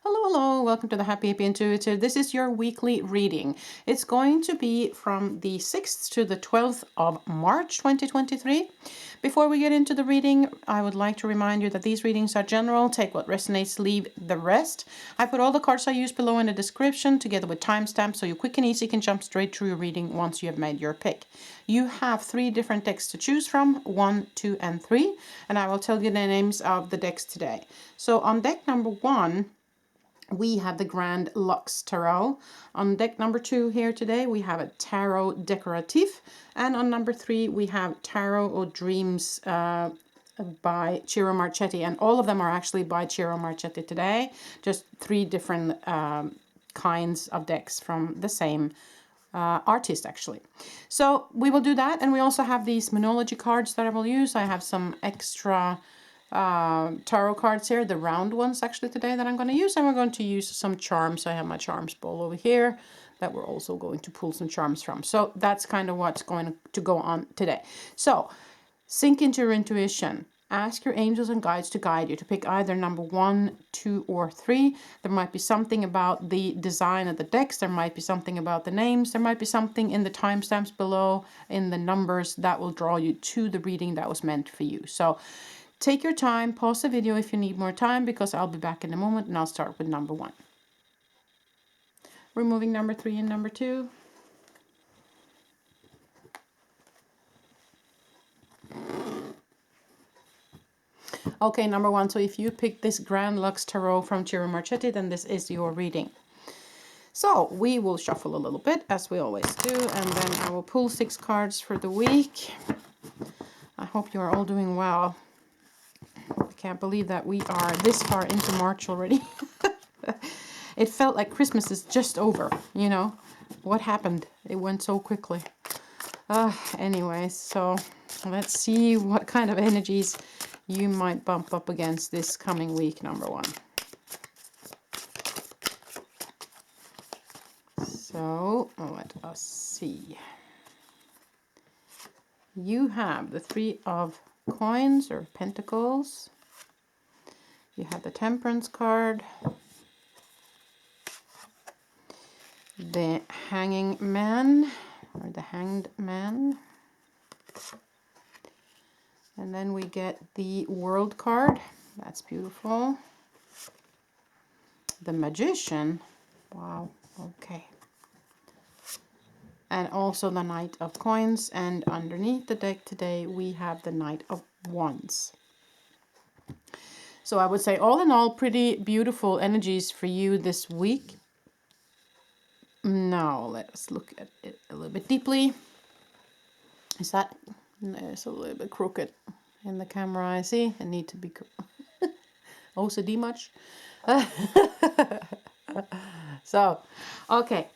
Hello, hello, welcome to the Happy Hippie Intuitive. This is your weekly reading. It's going to be from the 6th to the 12th of March 2023. Before we get into the reading, I would like to remind you that these readings are general. Take what resonates, leave the rest. I put all the cards I use below in the description together with timestamps so you quick and easy can jump straight through your reading once you have made your pick. You have 3 different decks to choose from, 1, 2, and 3, and I will tell you the names of the decks today. So on deck number 1, we have the Grand Lux Tarot. On deck number 2 here today, we have a Tarot Decoratif. And on number 3, we have Tarot or Dreams by Ciro Marchetti. And all of them are actually by Ciro Marchetti today. Just 3 different kinds of decks from the same artist, actually. So we will do that. And we also have these Moonology cards that I will use. I have some extra tarot cards here, the round ones actually today that I'm going to use, and we're going to use some charms. I have my charms bowl over here that we're also going to pull some charms from. So that's kind of what's going to go on today. So sink into your intuition. Ask your angels and guides to guide you to pick either number 1, 2, or 3. There might be something about the design of the decks. There might be something about the names. There might be something in the timestamps below in the numbers that will draw you to the reading that was meant for you. So take your time, pause the video if you need more time, because I'll be back in a moment and I'll start with number 1. Removing number 3 and number 2. Okay, number 1. So if you picked this Grand Lux Tarot from Ciro Marchetti, then this is your reading. So we will shuffle a little bit, as we always do, and then I will pull 6 cards for the week. I hope you are all doing well. I can't believe that we are this far into March already. It felt like Christmas is just over, you know. What happened? It went so quickly. Anyways, so let's see what kind of energies you might bump up against this coming week, number 1. So let us see. You have the 3 of coins or pentacles. You have the Temperance card, the Hanging Man or the Hanged Man, and then we get the World card. That's beautiful. The Magician. Wow. Okay. And also the Knight of Coins, and underneath the deck today we have the Knight of Wands. So I would say all in all pretty beautiful energies for you this week. Now let us look at it a little bit deeply. Is that, it's a little bit crooked in the camera, I see. I need to be OCD much. So, okay.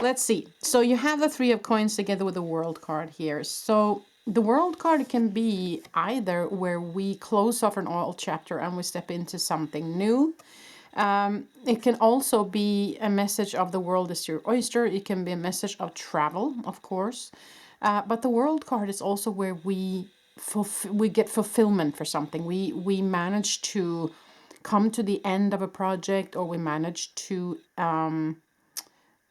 Let's see. So you have the 3 of coins together with the World card here. So the World card can be either where we close off an old chapter and we step into something new. It can also be a message of the world is your oyster. It can be a message of travel, of course. But the World card is also where we get fulfillment for something. We manage to come to the end of a project, or we manage to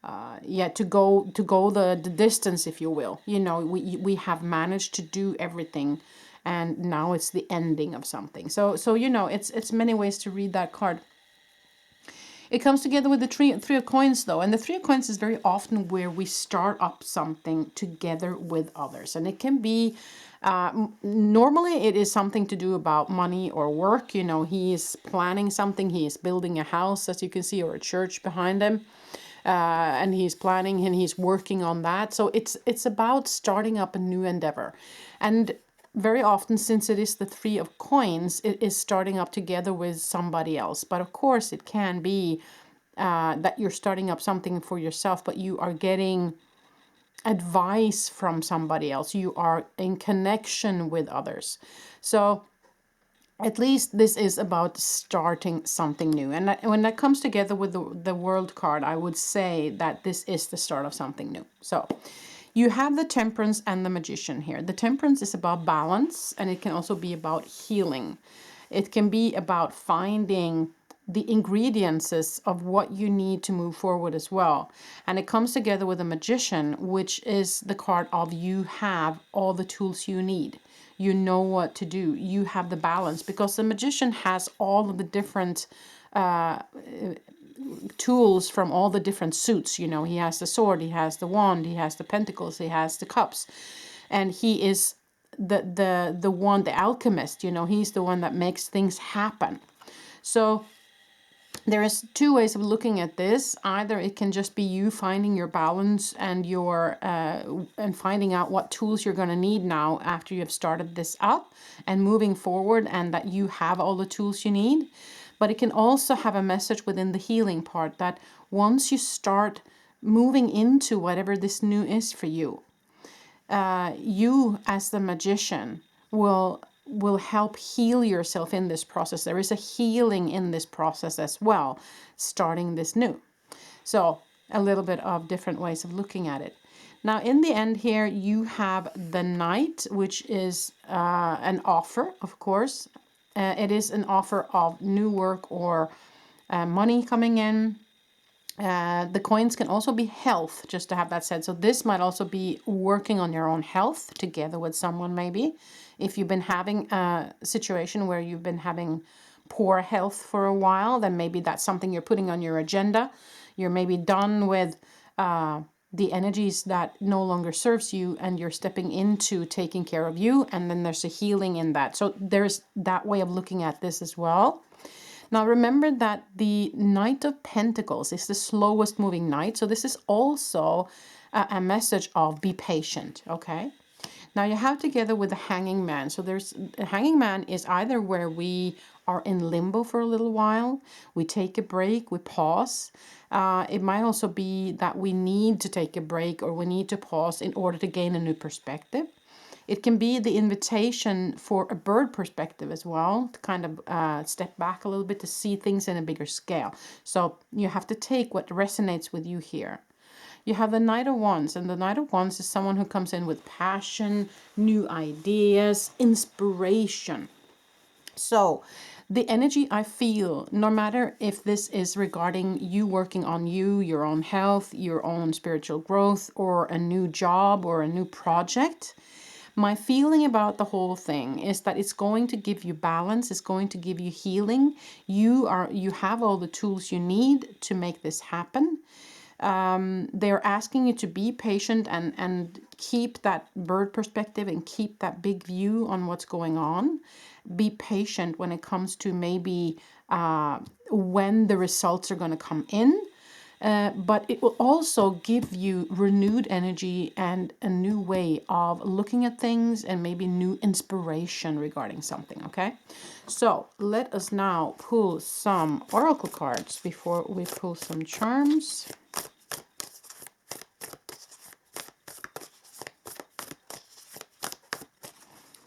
to go the distance, if you will. You know, we have managed to do everything, and now it's the ending of something. So you know, it's many ways to read that card. It comes together with the three of coins, though, and the 3 of coins is very often where we start up something together with others, and it can be normally it is something to do about money or work. You know, he is planning something, he is building a house, as you can see, or a church behind him. And he's planning and he's working on that. So it's about starting up a new endeavor. And very often, since it is the 3 of coins, it is starting up together with somebody else. But of course, it can be that you're starting up something for yourself, but you are getting advice from somebody else. You are in connection with others. So at least this is about starting something new. And when that comes together with the World card, I would say that this is the start of something new. So you have the Temperance and the Magician here. The Temperance is about balance, and it can also be about healing. It can be about finding the ingredients of what you need to move forward as well. And it comes together with a magician, which is the card of you have all the tools you need. You know what to do. You have the balance, because the magician has all of the different tools from all the different suits. You know, he has the sword, he has the wand, he has the pentacles, he has the cups, and he is the one, the alchemist. You know, he's the one that makes things happen. So there is two ways of looking at this. Either it can just be you finding your balance and your and finding out what tools you're going to need now after you have started this up and moving forward, and that you have all the tools you need. But it can also have a message within the healing part, that once you start moving into whatever this new is for you, you as the magician will help heal yourself in this process. There is a healing in this process as well, starting this new. So a little bit of different ways of looking at it. Now, in the end here, you have the Knight, which is an offer, of course. It is an offer of new work or money coming in. The coins can also be health, just to have that said. So this might also be working on your own health together with someone, maybe. If you've been having a situation where you've been having poor health for a while, then maybe that's something you're putting on your agenda. You're maybe done with the energies that no longer serves you, and you're stepping into taking care of you, and then there's a healing in that. So there's that way of looking at this as well. Now remember that the Knight of Pentacles is the slowest moving knight. So this is also a message of be patient, okay? Now you have together with the Hanging Man. So there's a Hanging Man is either where we are in limbo for a little while, we take a break, we pause. It might also be that we need to take a break or we need to pause in order to gain a new perspective. It can be the invitation for a bird perspective as well, to kind of step back a little bit to see things in a bigger scale. So you have to take what resonates with you here. You have the Knight of Wands, and the Knight of Wands is someone who comes in with passion, new ideas, inspiration. So the energy I feel, no matter if this is regarding you working on you, your own health, your own spiritual growth, or a new job or a new project, my feeling about the whole thing is that it's going to give you balance, it's going to give you healing. You have all the tools you need to make this happen. They're asking you to be patient and keep that bird perspective and keep that big view on what's going on. Be patient when it comes to maybe when the results are going to come in. But it will also give you renewed energy and a new way of looking at things and maybe new inspiration regarding something, okay? So let us now pull some oracle cards before we pull some charms.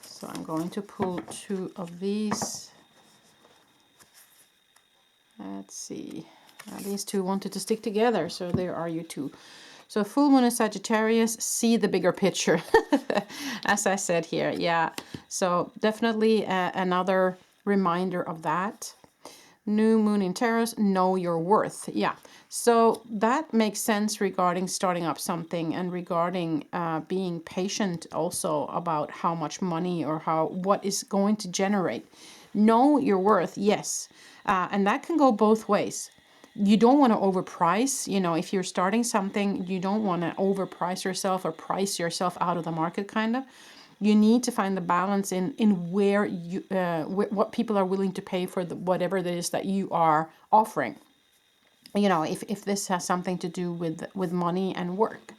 So I'm going to pull two of these. Let's see. These two wanted to stick together, so there are you two. So full moon in Sagittarius, see the bigger picture, as I said here. Yeah, so definitely another reminder of that. New moon in Taurus, know your worth. Yeah, so that makes sense regarding starting up something and regarding being patient also about how much money or what is going to generate. Know your worth, yes. And that can go both ways. You don't want to overprice. You know, if you're starting something, you don't want to overprice yourself or price yourself out of the market, kind of. You need to find the balance in where you what people are willing to pay for whatever it is that you are offering. You know, if this has something to do with money and work.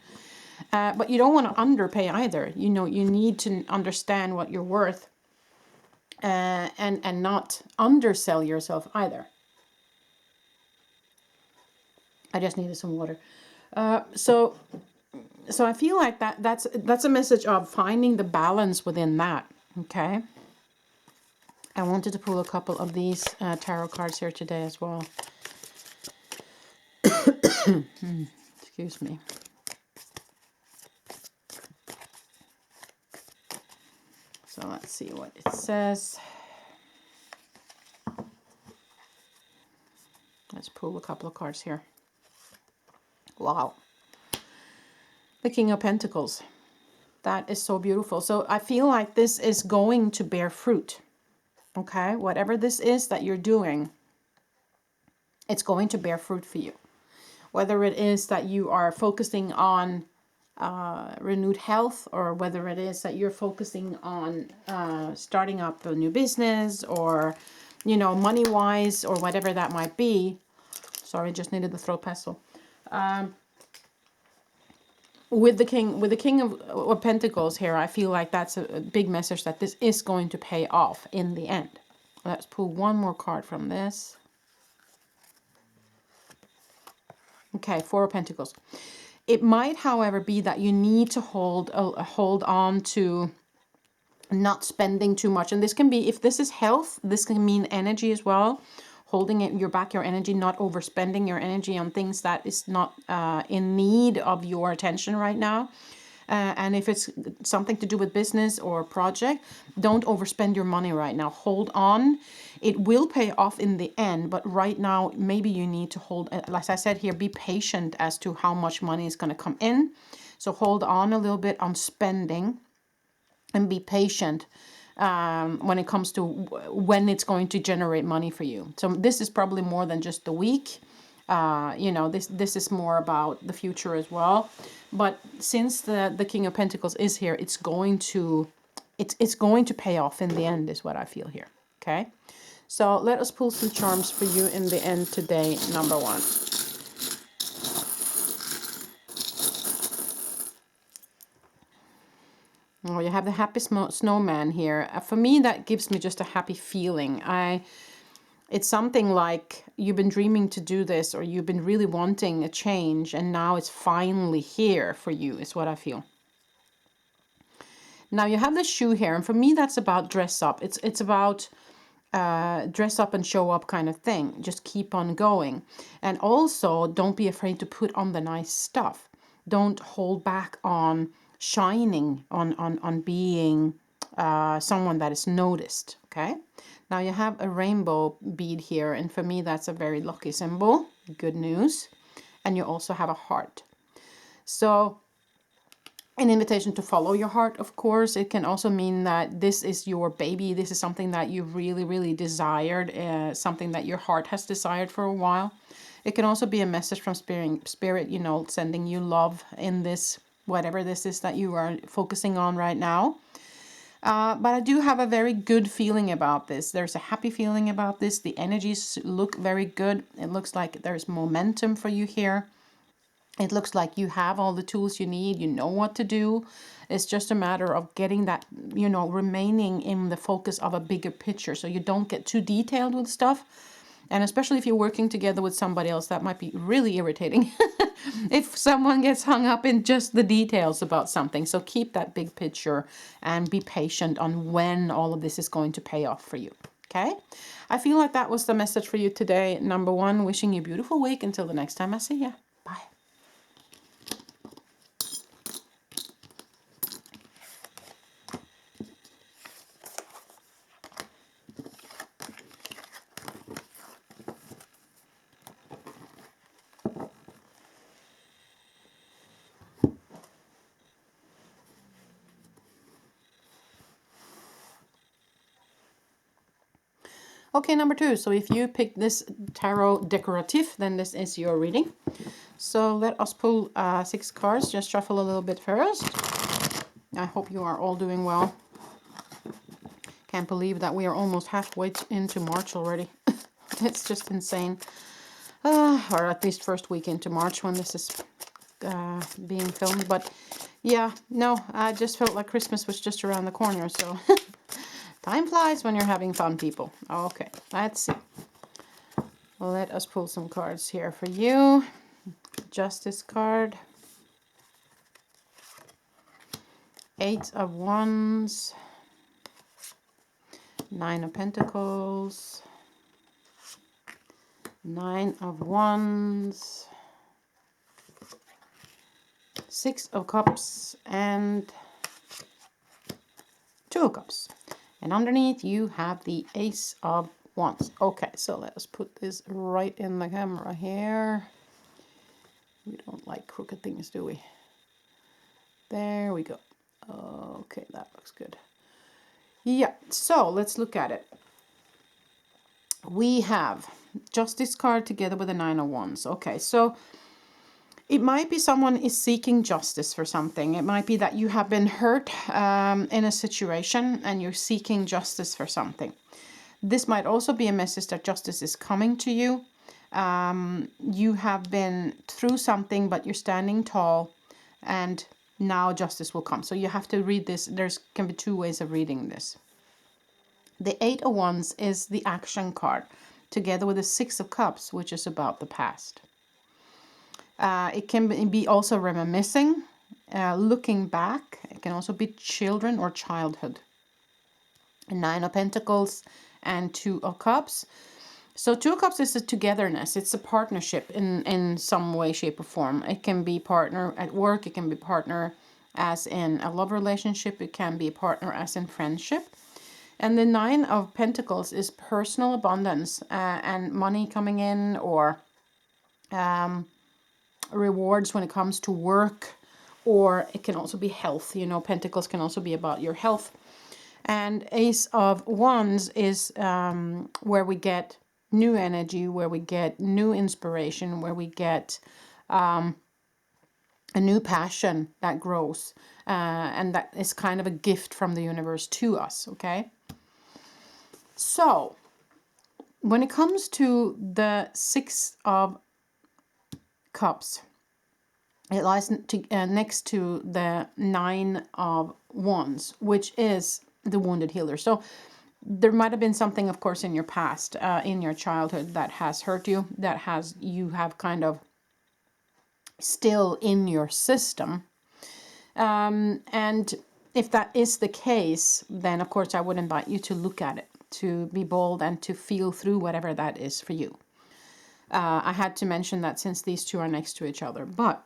But you don't want to underpay either. You know, you need to understand what you're worth and not undersell yourself either. I just needed some water. So I feel like that's a message of finding the balance within that. Okay. I wanted to pull a couple of these tarot cards here today as well. Excuse me. So let's see what it says. Let's pull a couple of cards here. Wow. The King of Pentacles. That is so beautiful. So I feel like this is going to bear fruit. Okay? Whatever this is that you're doing, it's going to bear fruit for you. Whether it is that you are focusing on renewed health, or whether it is that you're focusing on starting up a new business, or, you know, money-wise, or whatever that might be. Sorry, just needed the throat pestle. With the King of Pentacles here, I feel like that's a big message that this is going to pay off in the end. Let's pull one more card from this. Okay, Four of Pentacles. It might, however, be that you need to hold on to not spending too much. And this can be, if this is health, this can mean energy as well. Holding it, your energy, not overspending your energy on things that is not in need of your attention right now. And if it's something to do with business or project, don't overspend your money right now. Hold on. It will pay off in the end, but right now, maybe you need to hold, like I said here, be patient as to how much money is going to come in. So hold on a little bit on spending and be patient when it comes to when it's going to generate money for you. So this is probably more than just the week. You know, this is more about the future as well. But since the King of Pentacles is here, it's going to pay off in the end, is what I feel here. Okay, so let us pull some charms for you in the end today. Number one. Oh, you have the happy snowman here. For me, that gives me just a happy feeling. It's something like you've been dreaming to do this, or you've been really wanting a change, and now it's finally here for you, is what I feel. Now you have the shoe here, and for me that's about dress up. It's about dress up and show up kind of thing. Just keep on going. And also don't be afraid to put on the nice stuff. Don't hold back on shining, on being someone that is noticed. Okay, now you have a rainbow bead here, and for me that's a very lucky symbol. Good news. And you also have a heart. So an invitation to follow your heart, of course. It can also mean that this is your baby. This is something that you really, really desired, something that your heart has desired for a while. It can also be a message from spirit, you know, sending you love in this, whatever this is that you are focusing on right now. But I do have a very good feeling about this. There's a happy feeling about this. The energies look very good. It looks like there's momentum for you here. It looks like you have all the tools you need. You know what to do. It's just a matter of getting that, you know, remaining in the focus of a bigger picture, so you don't get too detailed with stuff. And especially if you're working together with somebody else, that might be really irritating if someone gets hung up in just the details about something. So keep that big picture and be patient on when all of this is going to pay off for you. Okay? I feel like that was the message for you today. Number one, wishing you a beautiful week. Until the next time I see you. Bye. Okay, number two. So if you pick this tarot Decoratif, then this is your reading. So let us pull 6 cards. Just shuffle a little bit first. I hope you are all doing well. Can't believe that we are almost halfway into March already. It's just insane. Or at least first week into March when this is being filmed. But yeah, no, I just felt like Christmas was just around the corner. So time flies when you're having fun, people. Okay, let's see. Let us pull some cards here for you. Justice card. 8 of Wands. 9 of Pentacles. 9 of Wands. 6 of Cups and 2 of Cups. And underneath you have the Ace of Wands. Okay, so let us put this right in the camera here. We don't like crooked things, do we? There we go. Okay, that looks good. Yeah, so let's look at it. We have Justice card together with the Nine of Wands. Okay, so it might be someone is seeking justice for something. It might be that you have been hurt in a situation and you're seeking justice for something. This might also be a message that justice is coming to you. You have been through something, but you're standing tall, and now justice will come. So you have to read this. There can be two ways of reading this. The Eight of Wands is the action card, together with the Six of Cups, which is about the past. It can be also reminiscing, looking back. It can also be children or childhood. Nine of Pentacles and Two of Cups. So Two of Cups is a togetherness. It's a partnership in some way, shape, or form. It can be partner at work. It can be partner as in a love relationship. It can be a partner as in friendship. And the Nine of Pentacles is personal abundance and money coming in, or rewards when it comes to work, or it can also be health. You know, Pentacles can also be about your health. And Ace of Wands is where we get new energy, where we get new inspiration, where we get a new passion that grows. And that is kind of a gift from the universe to us, okay? So, when it comes to the Six of Cups, it lies next to the Nine of Wands, which is the wounded healer. So there might have been something, of course, in your past, in your childhood, that has hurt you, you have kind of still in your system. And if that is the case, then of course I would invite you to look at it, to be bold and to feel through whatever that is for you. I had to mention that since these two are next to each other. But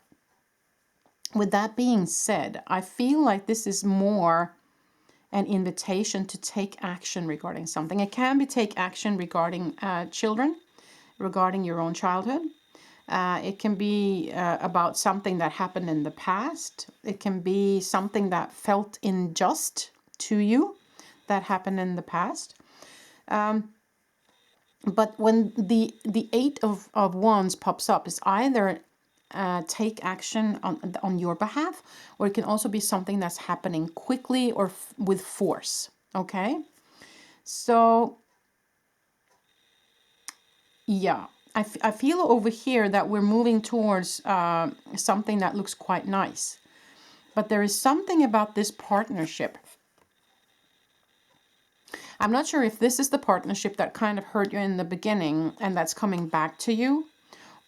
with that being said, I feel like this is more an invitation to take action regarding something. It can be take action regarding children, regarding your own childhood. It can be about something that happened in the past. It can be something that felt unjust to you that happened in the past. But when the Eight of Wands pops up, it's either take action on your behalf, or it can also be something that's happening quickly or with force. Okay, so yeah, I feel over here that we're moving towards something that looks quite nice, but there is something about this partnership. I'm not sure if this is the partnership that kind of hurt you in the beginning and that's coming back to you,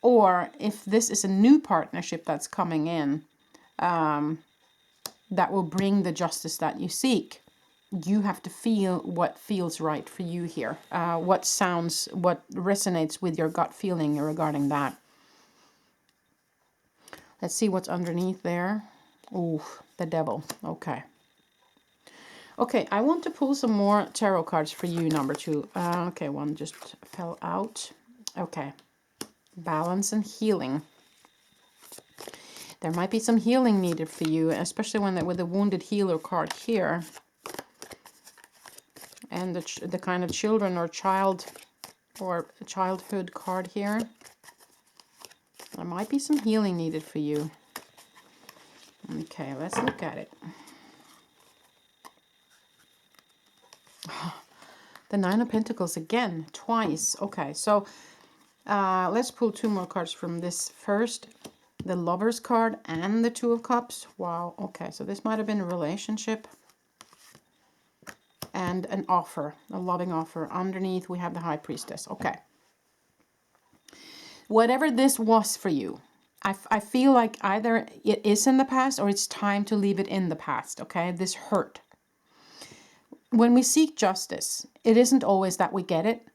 or if this is a new partnership that's coming in that will bring the justice that you seek. You have to feel what feels right for you here. What resonates with your gut feeling regarding that. Let's see what's underneath there. Ooh, the Devil. Okay. Okay, I want to pull some more tarot cards for you, number two. Okay, one just fell out. Okay. Balance and healing. There might be some healing needed for you, especially with the wounded healer card here. And the kind of children or childhood card here. There might be some healing needed for you. Okay, let's look at it. The Nine of Pentacles again, twice. Okay, so let's pull two more cards from this first. The Lover's card and the Two of Cups. Wow, okay, so this might have been a relationship. And an offer, a loving offer. Underneath we have the High Priestess. Okay. Whatever this was for you, I feel like either it is in the past or it's time to leave it in the past, okay? This hurt. When we seek justice, it isn't always that we get it,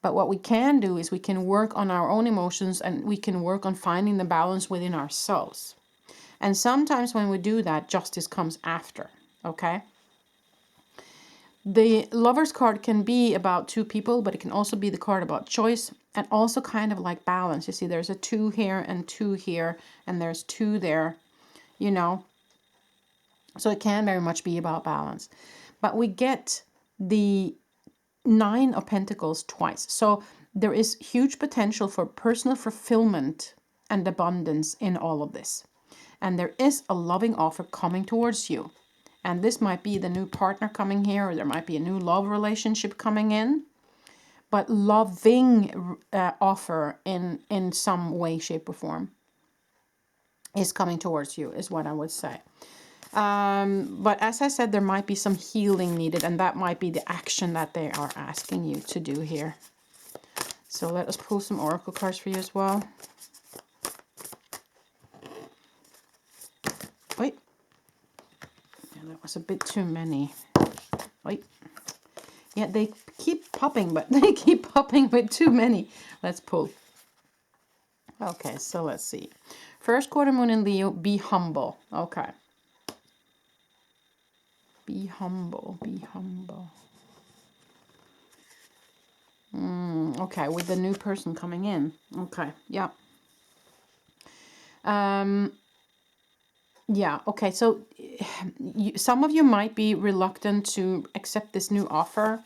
but what we can do is we can work on our own emotions and we can work on finding the balance within ourselves. And sometimes when we do that, justice comes after, okay? The Lover's card can be about two people, but it can also be the card about choice and also kind of like balance. You see, there's a 2 here and 2 here, and there's 2 there, you know. So it can very much be about balance. But we get the 9 of Pentacles twice. So there is huge potential for personal fulfillment and abundance in all of this. And there is a loving offer coming towards you. And this might be the new partner coming here, or there might be a new love relationship coming in. But loving offer in some way, shape, or form is coming towards you, is what I would say. But as I said, there might be some healing needed, and that might be the action that they are asking you to do here. So let us pull some oracle cards for you as well. Wait. Yeah, that was a bit too many. Wait. Yeah, they keep popping, but they keep popping with too many. Let's pull. Okay, so let's see. First quarter moon in Leo, be humble. Okay. Be humble, be humble. Okay, with the new person coming in. Okay, yeah. Yeah, okay, so some of you might be reluctant to accept this new offer.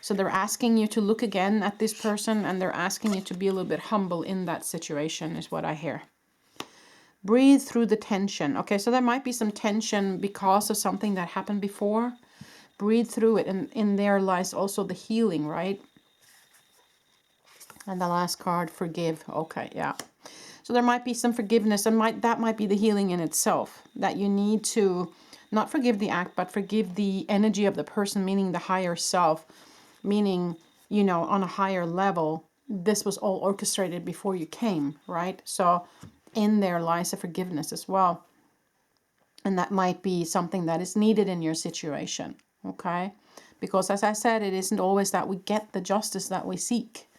So they're asking you to look again at this person, and they're asking you to be a little bit humble in that situation, is what I hear. Breathe through the tension. Okay, so there might be some tension because of something that happened before. Breathe through it, and in there lies also the healing, right? And the last card, forgive. Okay, yeah. So there might be some forgiveness, and that might be the healing in itself. That you need to not forgive the act, but forgive the energy of the person, meaning the higher self, meaning, you know, on a higher level, this was all orchestrated before you came, right? So in there lies a forgiveness as well. And that might be something that is needed in your situation, okay? Because as I said, it isn't always that we get the justice that we seek.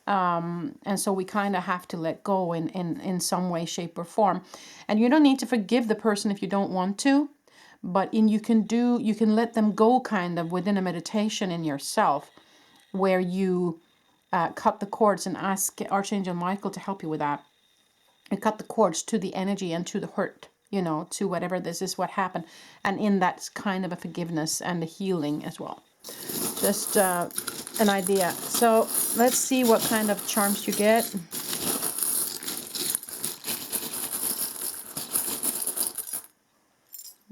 And so we kind of have to let go in some way, shape, or form. And you don't need to forgive the person if you don't want to, but you can let them go kind of within a meditation in yourself, where you cut the cords and ask Archangel Michael to help you with that. And cut the cords to the energy and to the hurt, you know, to whatever this is what happened. And in that's kind of a forgiveness and a healing as well. Just an idea. So let's see what kind of charms you get.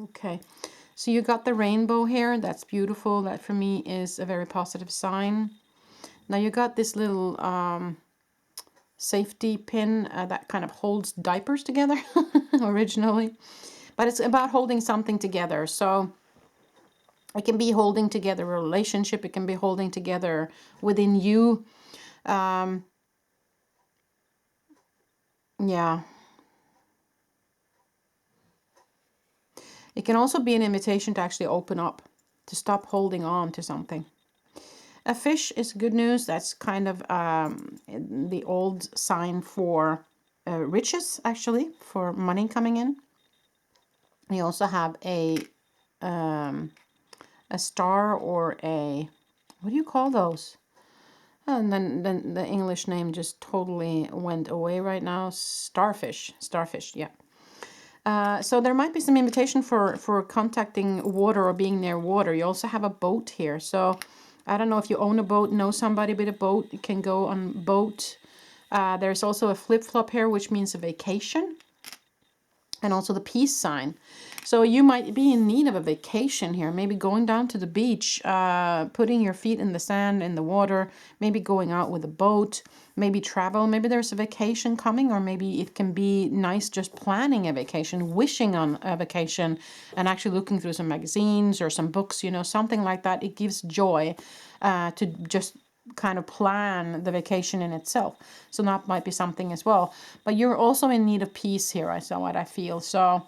Okay, so you got the rainbow here. That's beautiful. That for me is a very positive sign. Now you got this little safety pin that kind of holds diapers together originally. But it's about holding something together. So it can be holding together a relationship. It can be holding together within you. Yeah. It can also be an invitation to actually open up, to stop holding on to something. A fish is good news. That's kind of the old sign for riches, actually, for money coming in. You also have a star or a, what do you call those? And then the English name just totally went away right now. Starfish, yeah. So there might be some invitation for contacting water or being near water. You also have a boat here. So I don't know if you own a boat, know somebody with a boat, you can go on boat. There's also a flip-flop here, which means a vacation. And also the peace sign. So you might be in need of a vacation here. Maybe going down to the beach, putting your feet in the sand, in the water, maybe going out with a boat, maybe travel. Maybe there's a vacation coming, or maybe it can be nice just planning a vacation, wishing on a vacation, and actually looking through some magazines or some books, you know, something like that. It gives joy to just kind of plan the vacation in itself. So that might be something as well. But you're also in need of peace here, I saw what I feel. So,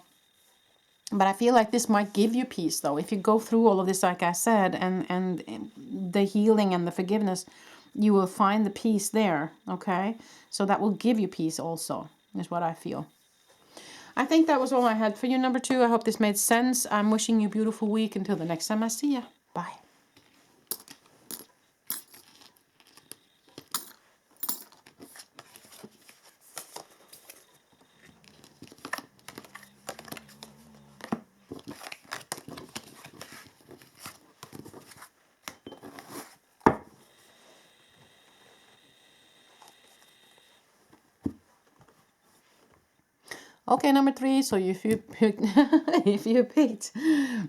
but I feel like this might give you peace though. If you go through all of this, like I said, and the healing and the forgiveness, you will find the peace there, okay? So that will give you peace also, is what I feel. I think that was all I had for you, number 2. I hope this made sense. I'm wishing you a beautiful week. Until the next time I see you. Bye. Okay, number 3. So if you picked, if you picked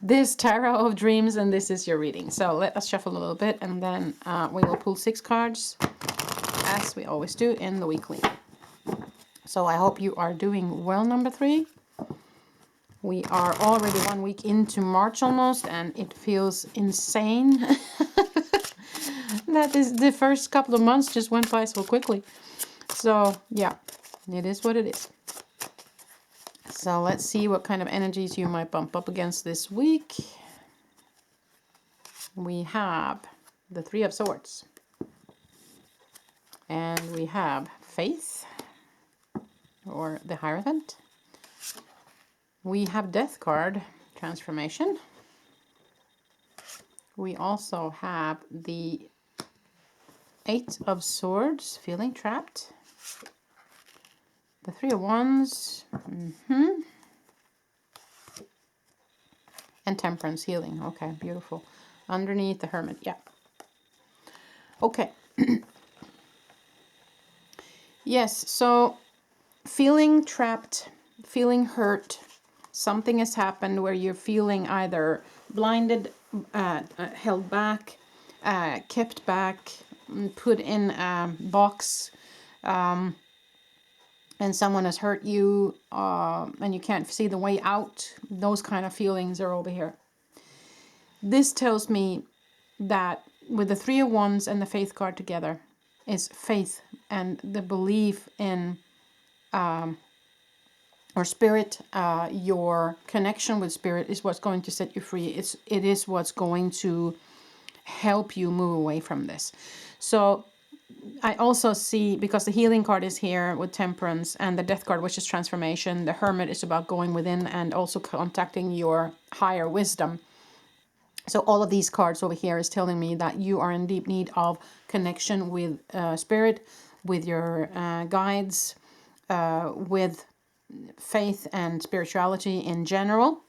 this Tarot of Dreams, then this is your reading. So let us shuffle a little bit, and then we will pull 6 cards, as we always do in the weekly. So I hope you are doing well, number 3. We are already 1 week into March almost, and it feels insane that the first couple of months just went by so quickly. So yeah, it is what it is. So let's see what kind of energies you might bump up against this week. We have the 3 of Swords. And we have Faith, or the Hierophant. We have Death card, Transformation. We also have the 8 of Swords, Feeling Trapped. The 3 of Wands. And Temperance, Healing. Okay, beautiful. Underneath the Hermit, yeah. Okay. Yes, so feeling trapped, feeling hurt, something has happened where you're feeling either blinded, held back, kept back, put in a box, and someone has hurt you, and you can't see the way out. Those kind of feelings are over here. This tells me that with the 3 of Wands and the Faith card together is faith and the belief in or spirit. Your connection with spirit is what's going to set you free. It is what's going to help you move away from this. So I also see, because the Healing card is here with Temperance, and the Death card, which is transformation. The Hermit is about going within and also contacting your higher wisdom. So all of these cards over here is telling me that you are in deep need of connection with spirit, with your guides, with faith and spirituality in general.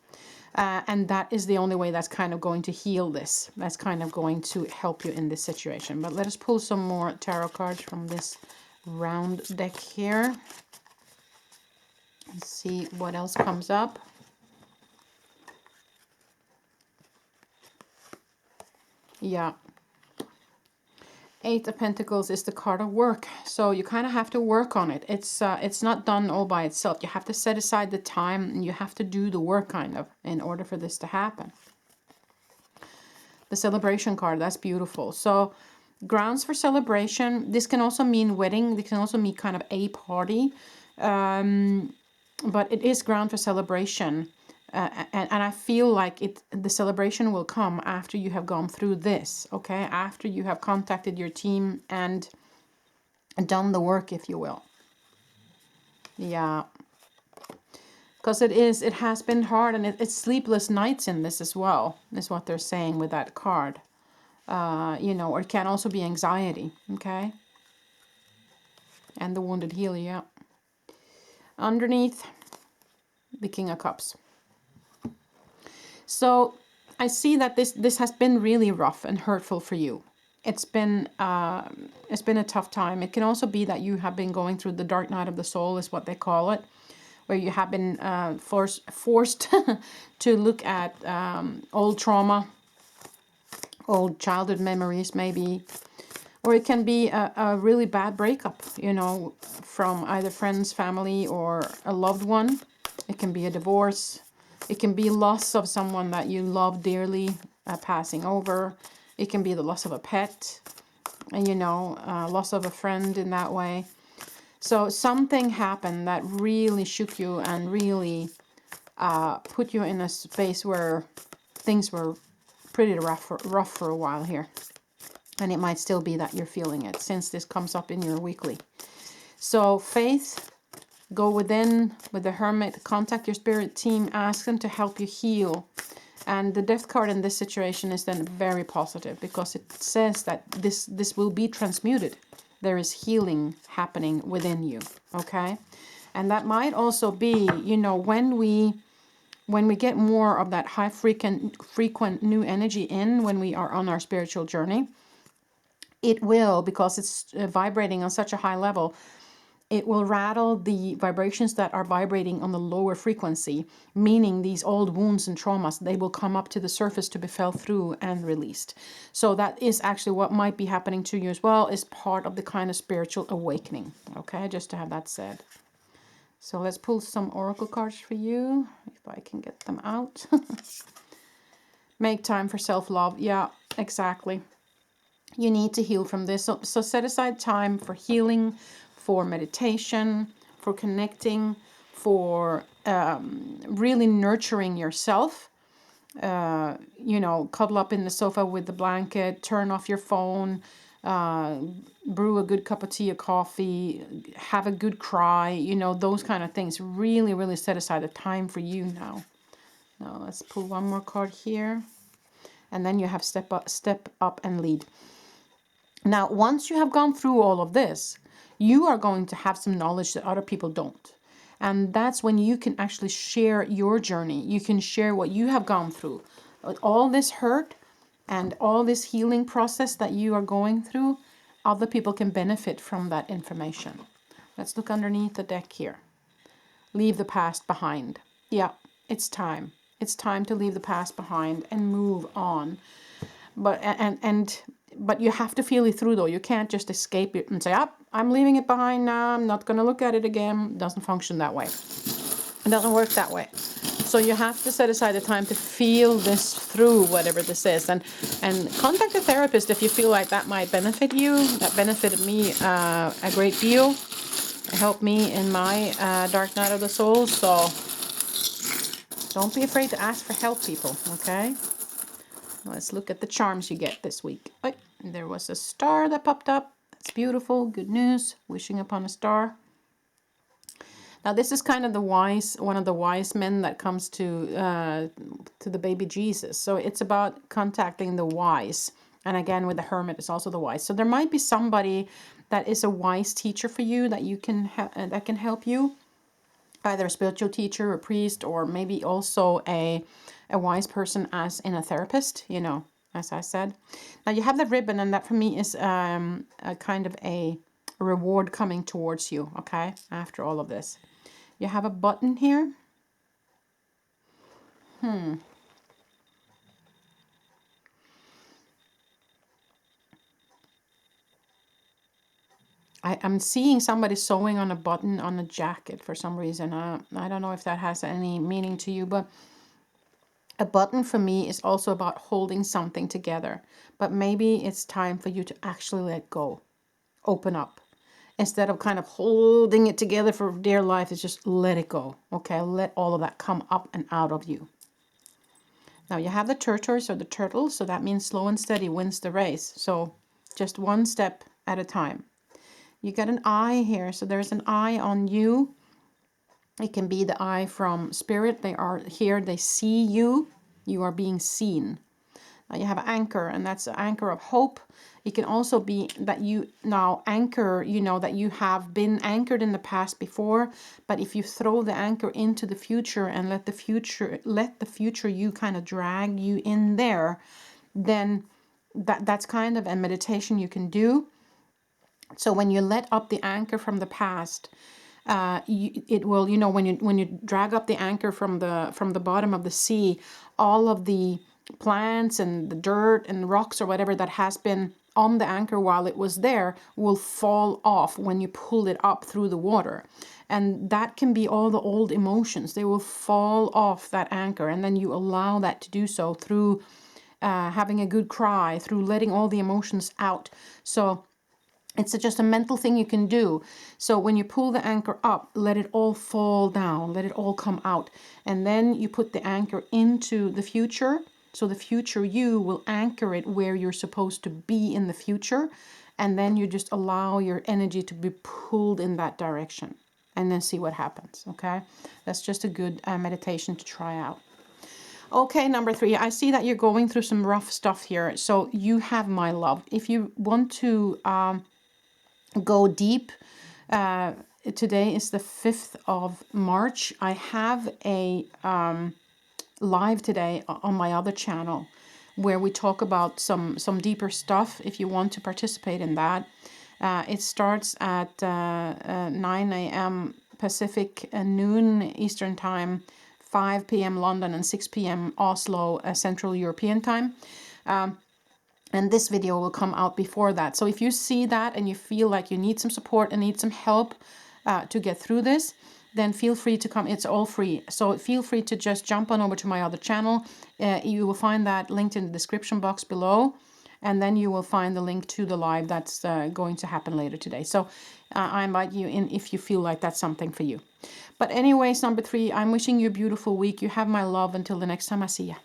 And that is the only way that's kind of going to heal this. That's kind of going to help you in this situation. But let us pull some more tarot cards from this round deck here. Let's see what else comes up. Yeah. 8 of Pentacles is the card of work. So you kind of have to work on it. It's not done all by itself. You have to set aside the time, and you have to do the work kind of in order for this to happen. The Celebration card, that's beautiful. So grounds for celebration. This can also mean wedding. This can also mean kind of a party. But it is ground for celebration. And I feel like the celebration will come after you have gone through this, okay? After you have contacted your team and done the work, if you will. Yeah. Because it has been hard, and it's sleepless nights in this as well, is what they're saying with that card. You know, or it can also be anxiety, okay? And the Wounded Healer, yeah. Underneath, the King of Cups. So I see that this has been really rough and hurtful for you. It's been a tough time. It can also be that you have been going through the dark night of the soul, is what they call it, where you have been forced to look at old trauma, old childhood memories maybe. Or it can be a really bad breakup, you know, from either friends, family, or a loved one. It can be a divorce. It can be loss of someone that you love dearly, passing over. It can be the loss of a pet, and, you know, loss of a friend in that way. So something happened that really shook you and really put you in a space where things were pretty rough for a while here. And it might still be that you're feeling it, since this comes up in your weekly. So faith, go within with the Hermit, contact your spirit team, ask them to help you heal. And the Death card in this situation is then very positive, because it says that this will be transmuted. There is healing happening within you, okay? And that might also be, you know, when we get more of that high frequent new energy in, when we are on our spiritual journey, it will, because it's vibrating on such a high level, it will rattle the vibrations that are vibrating on the lower frequency, meaning these old wounds and traumas, they will come up to the surface to be felt through and released. So that is actually what might be happening to you as well, is part of the kind of spiritual awakening. Okay, just to have that said. So let's pull some oracle cards for you, if I can get them out. Make time for self-love. Yeah, exactly. You need to heal from this. So set aside time for healing, for meditation, for connecting, for really nurturing yourself. You know, cuddle up in the sofa with the blanket, turn off your phone, brew a good cup of tea or coffee, have a good cry, you know, those kind of things. Really, really set aside a time for you now. Now let's pull one more card here. And then you have step up and lead. Now, once you have gone through all of this, you are going to have some knowledge that other people don't. And that's when you can actually share your journey. You can share what you have gone through. All this hurt and all this healing process that you are going through, other people can benefit from that information. Let's look underneath the deck here. Leave the past behind. Yeah, it's time. It's time to leave the past behind and move on. But you have to feel it through, though. You can't just escape it and say, I'm leaving it behind now. I'm not going to look at it again. It doesn't function that way. It doesn't work that way. So you have to set aside the time to feel this through, whatever this is. And contact a therapist if you feel like that might benefit you. That benefited me a great deal. It helped me in my dark night of the soul. So don't be afraid to ask for help, people, okay? Let's look at the charms you get this week. Oh, there was a star that popped up. That's beautiful. Good news. Wishing upon a star. Now this is kind of one of the wise men that comes to the baby Jesus. So it's about contacting the wise. And again, with the hermit, it's also the wise. So there might be somebody that is a wise teacher for you that you can that can help you. Either a spiritual teacher, a priest, or maybe also a wise person as in a therapist, you know, as I said. Now you have the ribbon, and that for me is a kind of a reward coming towards you, okay, after all of this. You have a button here. I'm seeing somebody sewing on a button on a jacket for some reason. I don't know if that has any meaning to you, but a button for me is also about holding something together. But maybe it's time for you to actually let go. Open up. Instead of kind of holding it together for dear life, it's just let it go. Okay, let all of that come up and out of you. Now you have the turtles or the turtle, so that means slow and steady wins the race. So just one step at a time. You got an eye here, so there's an eye on you. It can be the eye from spirit. They are here, they see you. You are being seen. Now you have an anchor, and that's an anchor of hope. It can also be that you now anchor, you know, that you have been anchored in the past before, but if you throw the anchor into the future and let the future you kind of drag you in there, then that's kind of a meditation you can do. So when you let up the anchor from the past, it will, you know, when you drag up the anchor from the bottom of the sea, all of the plants and the dirt and rocks or whatever that has been on the anchor while it was there will fall off when you pull it up through the water. And that can be all the old emotions. They will fall off that anchor, and then you allow that to do so through having a good cry, through letting all the emotions out. So it's just a mental thing you can do. So when you pull the anchor up, let it all fall down, let it all come out. And then you put the anchor into the future. So the future you will anchor it where you're supposed to be in the future. And then you just allow your energy to be pulled in that direction. And then see what happens, okay? That's just a good meditation to try out. Okay, number 3, I see that you're going through some rough stuff here. So you have my love. If you want to go deep, today is the 5th of March. I have a live today on my other channel where we talk about some deeper stuff if you want to participate in that. It starts at 9 a.m. Pacific, noon Eastern time, 5 p.m. London, and 6 p.m. Oslo, Central European time. And this video will come out before that. So if you see that and you feel like you need some support and need some help to get through this, then feel free to come. It's all free. So feel free to just jump on over to my other channel. You will find that linked in the description box below. And then you will find the link to the live that's going to happen later today. So I invite you in if you feel like that's something for you. But anyways, number 3, I'm wishing you a beautiful week. You have my love until the next time I see you.